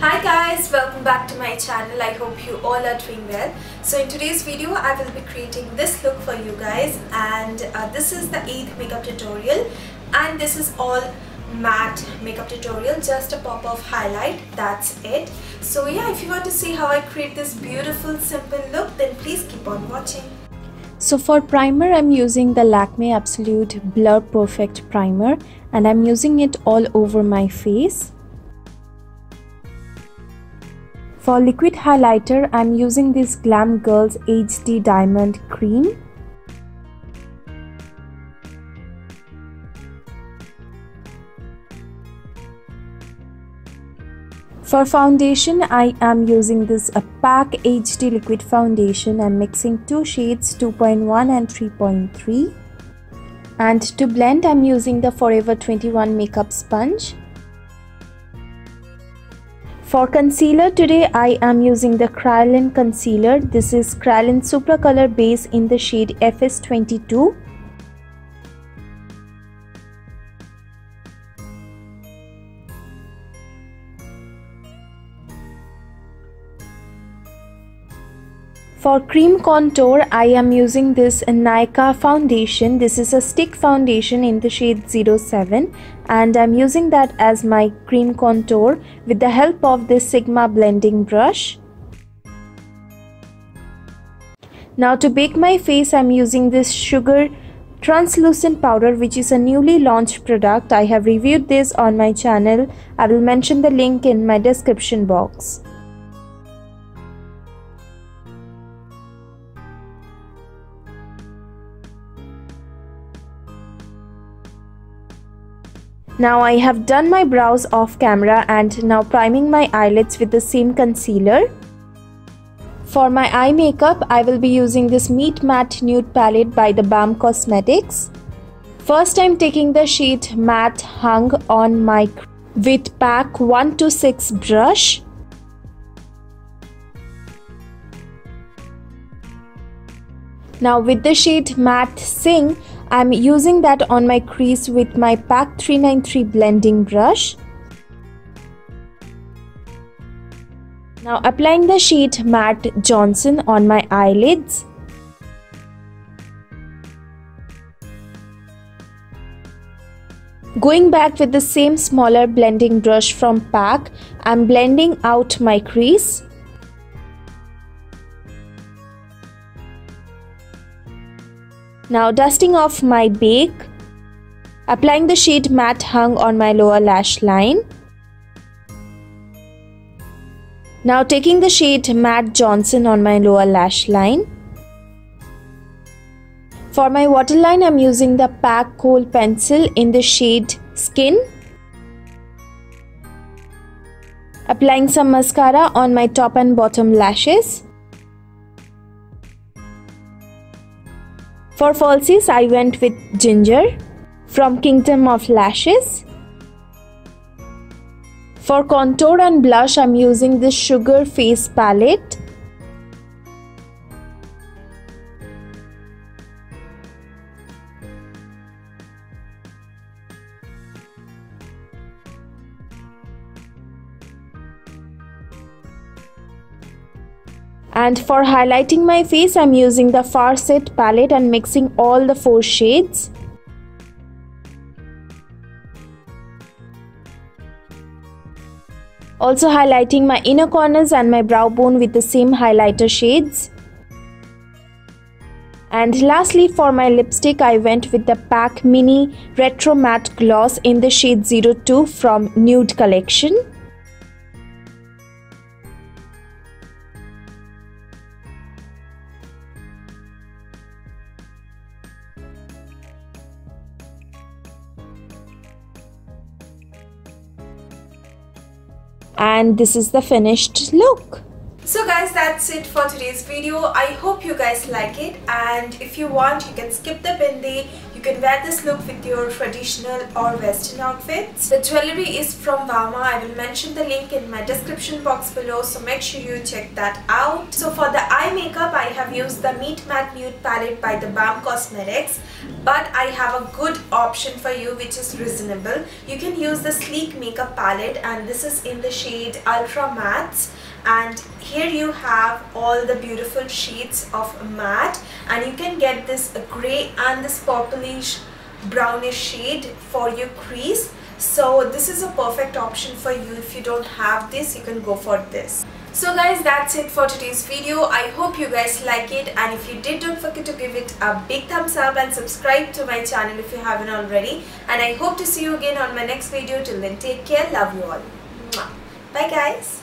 Hi guys, welcome back to my channel. I hope you all are doing well. So in today's video I will be creating this look for you guys, and this is the 8th makeup tutorial, and this is all matte makeup tutorial, just a pop of highlight, that's it. So yeah, if you want to see how I create this beautiful simple look, then please keep on watching. So for primer, I'm using the Lakme Absolute Blur Perfect Primer, and I'm using it all over my face. For liquid highlighter, I'm using this Glam Girls HD Diamond Cream. For foundation, I am using this PAC HD Liquid Foundation. I'm mixing two shades, 2.1 and 3.3. And to blend, I'm using the Forever 21 Makeup Sponge. For concealer, today I am using the Kryolan Concealer. This is Kryolan Supra Color Base in the shade FS22. For cream contour, I am using this Nykaa foundation. This is a stick foundation in the shade 07, and I'm using that as my cream contour with the help of this Sigma blending brush. Now to bake my face, I'm using this Sugar Translucent Powder, which is a newly launched product. I have reviewed this on my channel. I will mention the link in my description box. Now I have done my brows off camera, and now priming my eyelids with the same concealer. For my eye makeup, I will be using this Meet Matte Nude palette by the Balm Cosmetics. First, I'm taking the shade Matte Hung on my with PAC 126 brush. Now with the shade Matte Sing, I'm using that on my crease with my PAC 393 blending brush. Now applying the shade Matte Johnson on my eyelids. Going back with the same smaller blending brush from PAC, I'm blending out my crease. Now dusting off my bake, applying the shade Matte Hung on my lower lash line. Now taking the shade Matte Johnson on my lower lash line. For my waterline, I'm using the PAC Kohl pencil in the shade Skin. Applying some mascara on my top and bottom lashes. For falsies, I went with Ginger from Kingdom of Lashes. For contour and blush, I'm using this Sugar Face palette. And for highlighting my face, I'm using the Far Set palette and mixing all the 4 shades. Also highlighting my inner corners and my brow bone with the same highlighter shades. And lastly, for my lipstick, I went with the PAC Mini Retro Matte Gloss in the shade 02 from Nude Collection. And this is the finished look. So guys, that's it for today's video. I hope you guys like it, and if you want, you can skip the bindi, you You can wear this look with your traditional or western outfits. The jewelry is from Vama. I will mention the link in my description box below, so make sure you check that out. So for the eye makeup, I have used the Meet Matte Nude palette by the Balm Cosmetics, but I have a good option for you which is reasonable. You can use the Sleek makeup palette, and this is in the shade Ultra Mattes, and here you have all the beautiful shades of matte, and you can get this grey and this purplish brownish shade for your crease. So this is a perfect option for you. If you don't have this, you can go for this. So guys, that's it for today's video. I hope you guys like it, and if you did, don't forget to give it a big thumbs up and subscribe to my channel if you haven't already, and I hope to see you again on my next video. Till then, take care, love you all. Bye guys.